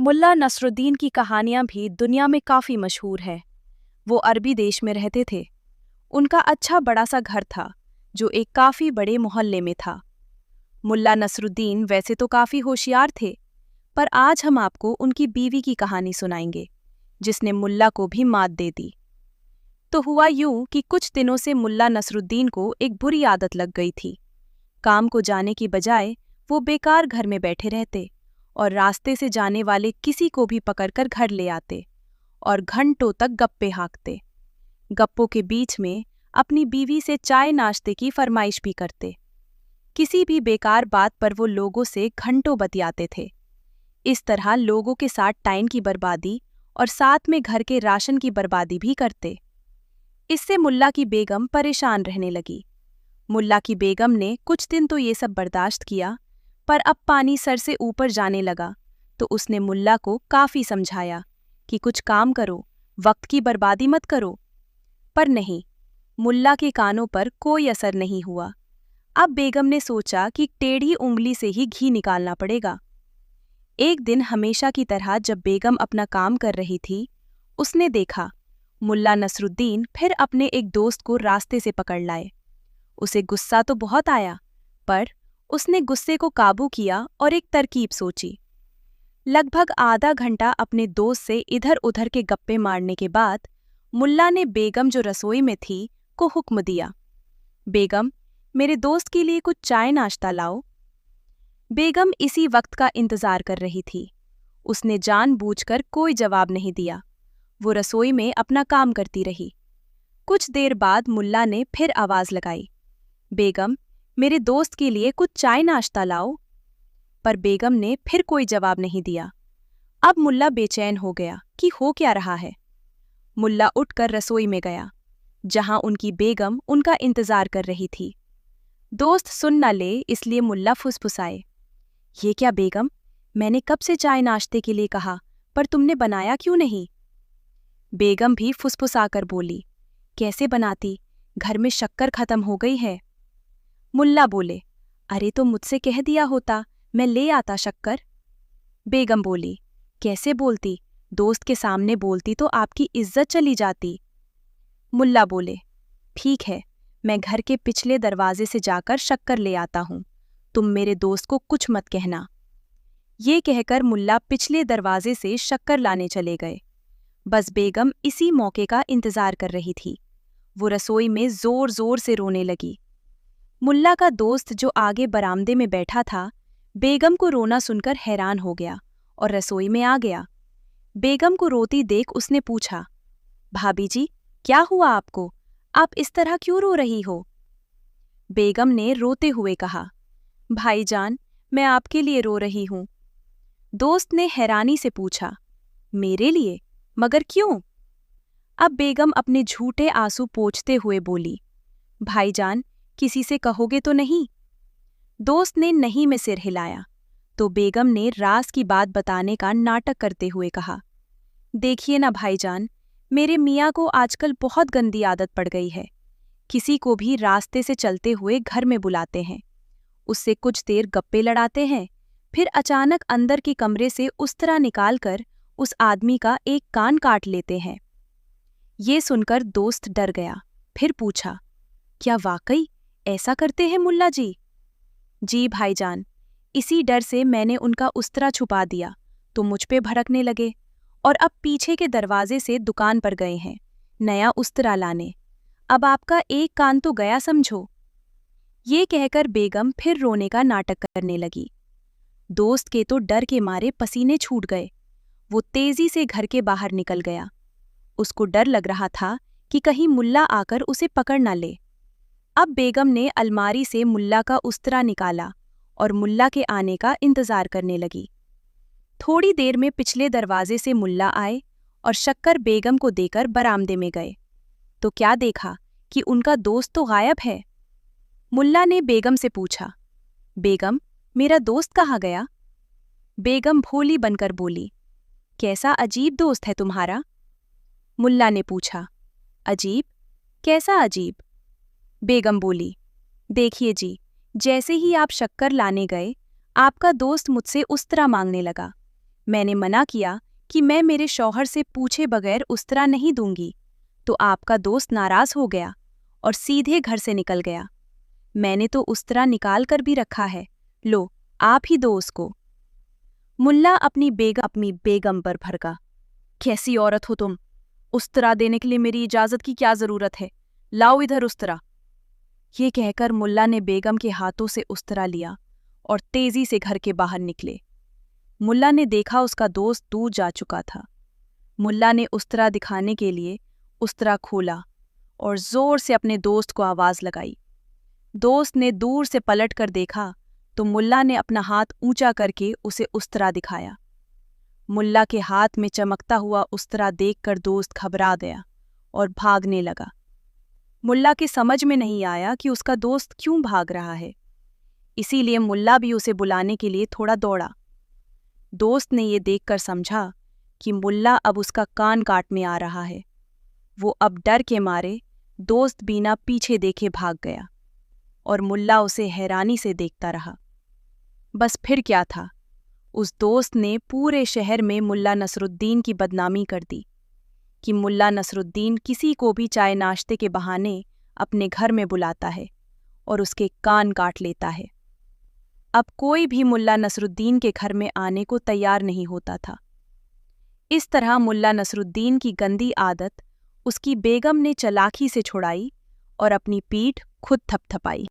मुल्ला नसरुद्दीन की कहानियां भी दुनिया में काफ़ी मशहूर है। वो अरबी देश में रहते थे। उनका अच्छा बड़ा सा घर था, जो एक काफ़ी बड़े मोहल्ले में था। मुल्ला नसरुद्दीन वैसे तो काफ़ी होशियार थे, पर आज हम आपको उनकी बीवी की कहानी सुनाएंगे, जिसने मुल्ला को भी मात दे दी। तो हुआ यूं कि कुछ दिनों से मुल्ला नसरुद्दीन को एक बुरी आदत लग गई थी। काम को जाने की बजाय वो बेकार घर में बैठे रहते और रास्ते से जाने वाले किसी को भी पकड़कर घर ले आते और घंटों तक गप्पे हाँकते। गप्पों के बीच में अपनी बीवी से चाय नाश्ते की फरमाइश भी करते। किसी भी बेकार बात पर वो लोगों से घंटों बतियाते थे। इस तरह लोगों के साथ टाइम की बर्बादी और साथ में घर के राशन की बर्बादी भी करते। इससे मुल्ला की बेगम परेशान रहने लगी। मुल्ला की बेगम ने कुछ दिन तो ये सब बर्दाश्त किया, पर अब पानी सर से ऊपर जाने लगा तो उसने मुल्ला को काफ़ी समझाया कि कुछ काम करो, वक्त की बर्बादी मत करो। पर नहीं, मुल्ला के कानों पर कोई असर नहीं हुआ। अब बेगम ने सोचा कि टेढ़ी उंगली से ही घी निकालना पड़ेगा। एक दिन हमेशा की तरह जब बेगम अपना काम कर रही थी, उसने देखा मुल्ला नसरुद्दीन फिर अपने एक दोस्त को रास्ते से पकड़ लाए। उसे गुस्सा तो बहुत आया, पर उसने गुस्से को काबू किया और एक तरकीब सोची। लगभग आधा घंटा अपने दोस्त से इधर उधर के गप्पे मारने के बाद मुल्ला ने बेगम जो रसोई में थी को हुक्म दिया, बेगम, मेरे दोस्त के लिए कुछ चाय नाश्ता लाओ। बेगम इसी वक्त का इंतजार कर रही थी। उसने जानबूझकर कोई जवाब नहीं दिया। वो रसोई में अपना काम करती रही। कुछ देर बाद मुल्ला ने फिर आवाज लगाई, बेगम, मेरे दोस्त के लिए कुछ चाय नाश्ता लाओ। पर बेगम ने फिर कोई जवाब नहीं दिया। अब मुल्ला बेचैन हो गया कि हो क्या रहा है। मुल्ला उठकर रसोई में गया, जहां उनकी बेगम उनका इंतजार कर रही थी। दोस्त सुन न ले इसलिए मुल्ला फुसफुसाए, ये क्या बेगम, मैंने कब से चाय नाश्ते के लिए कहा, पर तुमने बनाया क्यों नहीं? बेगम भी फुसफुसाकर बोली, कैसे बनाती, घर में शक्कर खत्म हो गई है। मुल्ला बोले, अरे तो मुझसे कह दिया होता, मैं ले आता शक्कर। बेगम बोली, कैसे बोलती, दोस्त के सामने बोलती तो आपकी इज्जत चली जाती। मुल्ला बोले, ठीक है, मैं घर के पिछले दरवाजे से जाकर शक्कर ले आता हूँ, तुम मेरे दोस्त को कुछ मत कहना। ये कहकर मुल्ला पिछले दरवाजे से शक्कर लाने चले गए। बस बेगम इसी मौके का इंतजार कर रही थी। वो रसोई में जोर जोर से रोने लगी। मुल्ला का दोस्त जो आगे बरामदे में बैठा था, बेगम को रोना सुनकर हैरान हो गया और रसोई में आ गया। बेगम को रोती देख उसने पूछा, भाभी जी, क्या हुआ आपको, आप इस तरह क्यों रो रही हो? बेगम ने रोते हुए कहा, भाईजान, मैं आपके लिए रो रही हूं। दोस्त ने हैरानी से पूछा, मेरे लिए, मगर क्यों? अब बेगम अपने झूठे आंसू पोंछते हुए बोली, भाईजान, किसी से कहोगे तो नहीं? दोस्त ने नहीं में सिर हिलाया तो बेगम ने राज की बात बताने का नाटक करते हुए कहा, देखिए ना भाईजान, मेरे मियाँ को आजकल बहुत गंदी आदत पड़ गई है। किसी को भी रास्ते से चलते हुए घर में बुलाते हैं, उससे कुछ देर गप्पे लड़ाते हैं, फिर अचानक अंदर के कमरे से उस तरह निकालकर उस आदमी का एक कान काट लेते हैं। ये सुनकर दोस्त डर गया, फिर पूछा, क्या वाकई ऐसा करते हैं मुल्ला जी? जी भाईजान, इसी डर से मैंने उनका उस्तरा छुपा दिया तो मुझ पे भड़कने लगे और अब पीछे के दरवाजे से दुकान पर गए हैं नया उस्तरा लाने। अब आपका एक कान तो गया समझो। ये कहकर बेगम फिर रोने का नाटक करने लगी। दोस्त के तो डर के मारे पसीने छूट गए। वो तेजी से घर के बाहर निकल गया। उसको डर लग रहा था कि कहीं मुल्ला आकर उसे पकड़ न ले। अब बेगम ने अलमारी से मुल्ला का उस्तरा निकाला और मुल्ला के आने का इंतजार करने लगी। थोड़ी देर में पिछले दरवाजे से मुल्ला आए और शक्कर बेगम को देकर बरामदे में गए तो क्या देखा कि उनका दोस्त तो गायब है। मुल्ला ने बेगम से पूछा, बेगम, मेरा दोस्त कहाँ गया? बेगम भोली बनकर बोली, कैसा अजीब दोस्त है तुम्हारा? मुल्ला ने पूछा, अजीब? कैसा अजीब? बेगम बोली, देखिए जी, जैसे ही आप शक्कर लाने गए, आपका दोस्त मुझसे उस्तरा मांगने लगा। मैंने मना किया कि मैं मेरे शौहर से पूछे बगैर उस्तरा नहीं दूंगी, तो आपका दोस्त नाराज हो गया और सीधे घर से निकल गया। मैंने तो उस्तरा निकाल कर भी रखा है, लो आप ही दो उसको। मुल्ला अपनी बेगम पर भड़का। कैसी औरत हो तुम? उस्तरा देने के लिए मेरी इजाजत की क्या जरूरत है? लाओ इधर उस्तरा। ये कहकर मुल्ला ने बेगम के हाथों से उस्तरा लिया और तेजी से घर के बाहर निकले। मुल्ला ने देखा उसका दोस्त दूर जा चुका था। मुल्ला ने उस्तरा दिखाने के लिए उस्तरा खोला और जोर से अपने दोस्त को आवाज लगाई। दोस्त ने दूर से पलट कर देखा तो मुल्ला ने अपना हाथ ऊंचा करके उसे उस्तरा दिखाया। मुल्ला के हाथ में चमकता हुआ उस्तरा देखकर दोस्त घबरा गया और भागने लगा। मुल्ला के समझ में नहीं आया कि उसका दोस्त क्यों भाग रहा है, इसीलिए मुल्ला भी उसे बुलाने के लिए थोड़ा दौड़ा। दोस्त ने ये देखकर समझा कि मुल्ला अब उसका कान काटने आ रहा है। वो अब डर के मारे दोस्त बिना पीछे देखे भाग गया और मुल्ला उसे हैरानी से देखता रहा। बस फिर क्या था, उस दोस्त ने पूरे शहर में मुल्ला नसरुद्दीन की बदनामी कर दी कि मुल्ला नसरुद्दीन किसी को भी चाय नाश्ते के बहाने अपने घर में बुलाता है और उसके कान काट लेता है। अब कोई भी मुल्ला नसरुद्दीन के घर में आने को तैयार नहीं होता था। इस तरह मुल्ला नसरुद्दीन की गंदी आदत उसकी बेगम ने चालाकी से छुड़ाई और अपनी पीठ खुद थपथपाई।